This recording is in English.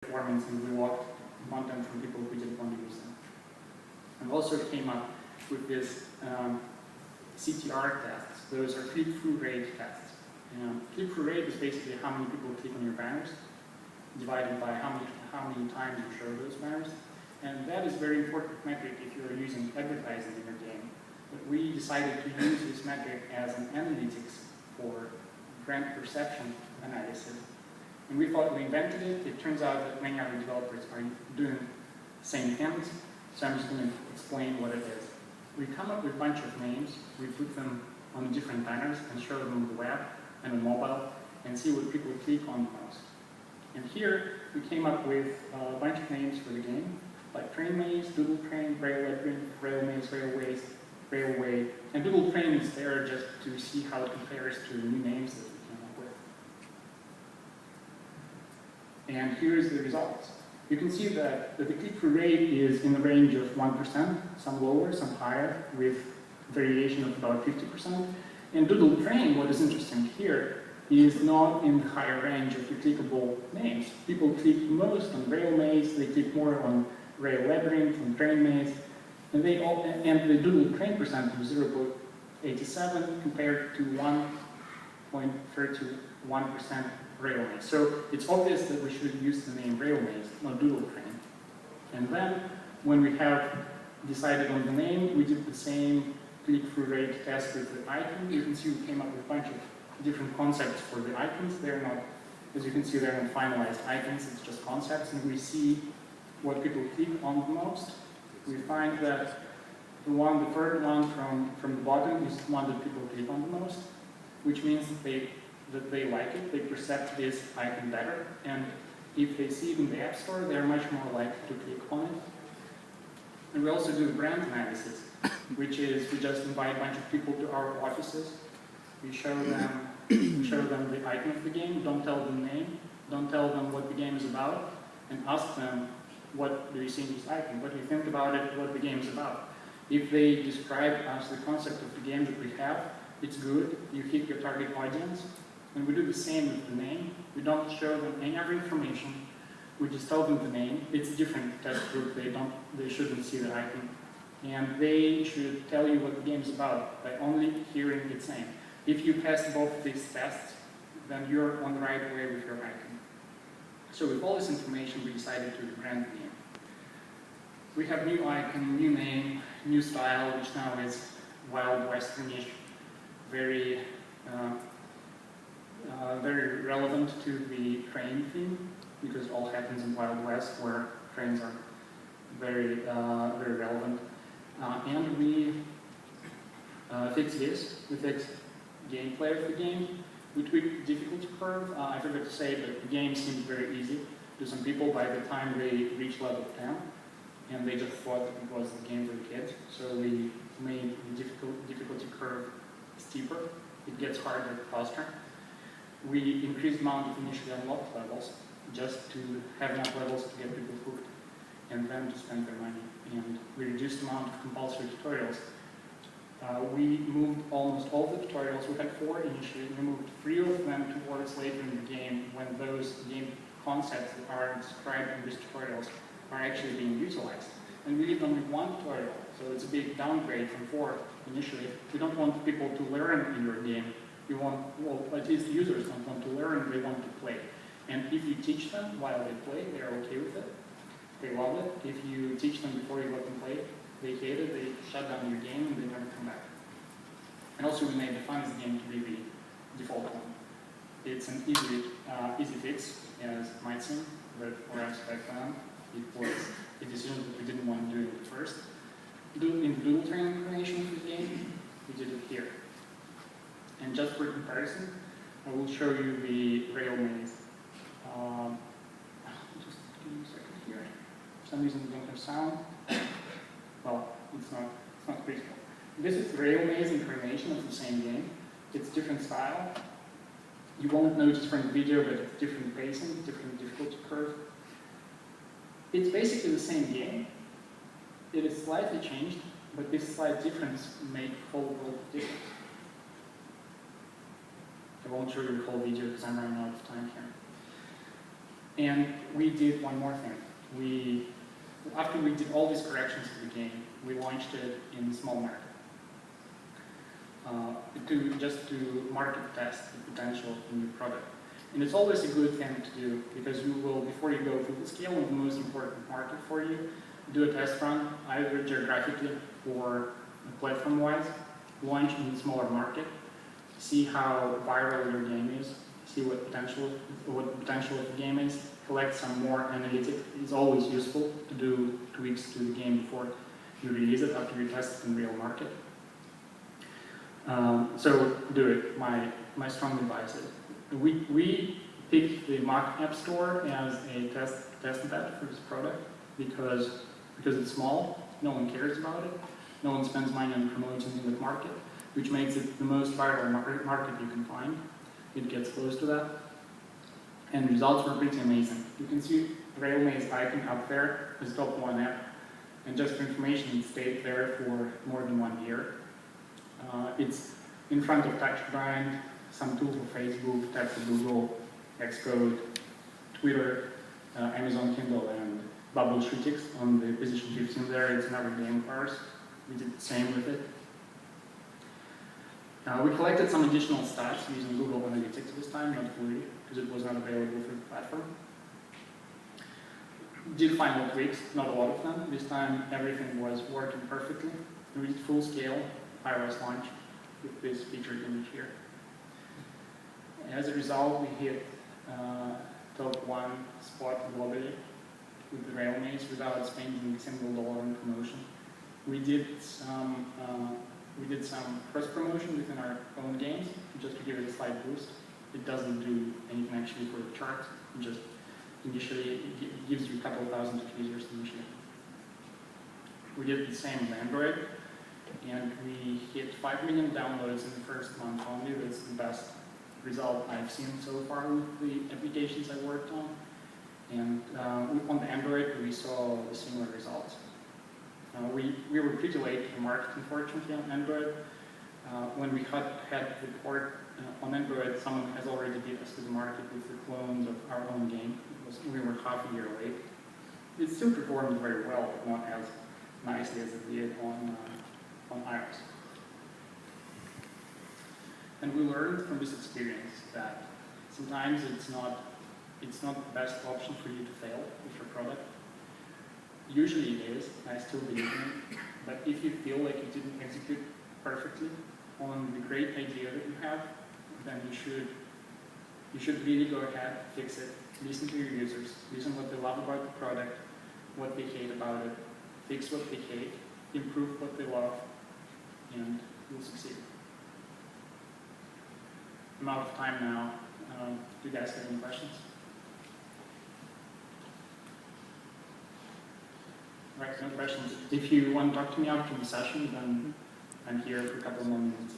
performance, and we locked content from people who didn't want to use them. And also came up with this CTR tests. Those are click-through rate tests. Click-through rate is basically how many people click on your banners, divided by how many times you show those banners. And that is a very important metric if you're using advertising in your game. But we decided to use this metric as an analytics for brand perception analysis. And we thought we invented it. It turns out that many other developers are doing the same things. So I'm just going to explain what it is. We come up with a bunch of names. We put them on different banners and show them on the web and on mobile and see what people click on the most. And here we came up with a bunch of names for the game, like Train Maze, Doodle Train, Rail Labyrinth, Rail Maze, Railways, Railway. And Doodle Train is there just to see how it compares to the new names that we came up with. And here's the results. You can see that the click-through rate is in the range of 1%, some lower, some higher, with variation of about 50%. And Doodle Train, what is interesting here, is not in the higher range of the clickable names. People click most on Rail Maze, they click more on Rail Labyrinth and Train Maze, and the Doodle Train percent is 0.87 compared to 1.31% Rail Maze. So it's obvious that we should use the name Rail Maze, not Doodle Train. And then, when we have decided on the name, we did the same click-through rate test with the icon. You can see we came up with a bunch of different concepts for the icons. They're not, as you can see, they're not finalized icons, it's just concepts, and we see what people click on the most. We find that the third one from the bottom is the one that people click on the most, which means that they like it, they perceive this icon better, and if they see it in the App Store, they're much more likely to click on it. And we also do the brand analysis, which is we just invite a bunch of people to our offices. We show them the icon of the game, don't tell them the name, don't tell them what the game is about, and ask them, what do you see in this icon? What do you think about it? What the game is about? If they describe us the concept of the game that we have, it's good. You hit your target audience. And we do the same with the name. We don't show them any other information. We just tell them the name. It's a different test group. They shouldn't see the icon. And they should tell you what the game is about by only hearing its name. If you pass both these tests, then you're on the right way with your icon. So with all this information, we decided to brand the game. We have new icon, new name, new style, which now is Wild Westernish, very relevant to the train theme, because it all happens in Wild West, where trains are very relevant. And we fixed this. We fixed gameplay of the game. We tweaked the difficulty curve. I forgot to say that the game seemed very easy to some people by the time they reached level 10, and they just thought that it was the game for the kids. So we made the difficulty curve steeper. It gets harder faster. We increased the amount of initially unlocked levels just to have enough levels to get people hooked and then to spend their money. And we reduced the amount of compulsory tutorials. We moved almost all the tutorials. We had 4 initially. We moved 3 of them towards later in the game when those game concepts that are described in these tutorials are actually being utilized. And we leave only 1 tutorial, so it's a big downgrade from 4 initially. We don't want people to learn in your game. We want, well, at least the users don't want to learn, they want to play. And if you teach them while they play, they're okay with it. They love it. If you teach them before you let them play, they hate it, they shut down your game, and they never come back. And also we made the funnest game to be the default one. It's an easy fix, as it might seem, but for us back then, it was a decision that we didn't want to do it at first. In the Doodle Train incarnation of the game, we did it here. And just for comparison, I will show you the Rail Maze. Just give me a second here. For some reason we don't have sound. Well, it's not critical. This is the Rail Maze incarnation of the same game. It's different style. You won't notice from the video, but it's different pacing, different difficulty curve. It's basically the same game. It is slightly changed, but this slight difference made the whole world of difference. I won't show you the whole video because I'm running out of time here. And we did one more thing. After we did all these corrections to the game, we launched it in small market. Just to market test the potential of the new product. And it's always a good thing to do, because you will, before you go full scale in the most important market for you, do a test run, either geographically or platform-wise, launch in a smaller market, see how viral your game is, see what potential of the game is, collect some more analytics. It's always useful to do tweaks to the game before you release it, after you test it in real market. So do it. My strong advice is we picked the Mac App Store as a test bed for this product because it's small, no one cares about it, no one spends money on promoting in the market, which makes it the most viral market you can find. It gets close to that, and the results were pretty amazing. You can see Railmaze icon up there as top one app, and just for information, it stayed there for more than 1 year. It's in front of TouchGrind, some tool for Facebook, tag for Google, Xcode, Twitter, Amazon Kindle, and Bubbleshootics on the position 15 there. It's another game of ours. We did the same with it. We collected some additional stats using Google Analytics this time, not fully, because it was not available for the platform. Did final tweaks, not a lot of them. This time everything was working perfectly. We did full scale iOS launch with this featured image here. As a result, we hit top 1 spot globally with the Railmaze without spending a single dollar on promotion. We did some cross promotion within our own games just to give it a slight boost. It doesn't do anything actually for the charts. It just initially it gives you a couple thousand users initially. We did the same with Android, and we hit 5 million downloads in the first month only. That's the best result I've seen so far with the applications I worked on. And on the Android, we saw similar results. We were pretty late to the market, unfortunately, on Android. When we had the port on Android, someone has already beat us to the market with the clones of our own game. We were half a year late. It still performed very well, but not as nicely as it did on iOS. And we learned from this experience that sometimes it's not the best option for you to fail with your product. Usually it is, I still believe in it, but if you feel like you didn't execute perfectly on the great idea that you have, then you should really go ahead, fix it, listen to your users, listen what they love about the product, what they hate about it, fix what they hate, improve what they love, and you'll succeed. I'm out of time now. Do you guys have any questions? Right, no questions. If you want to talk to me after the session, then I'm here for a couple more minutes.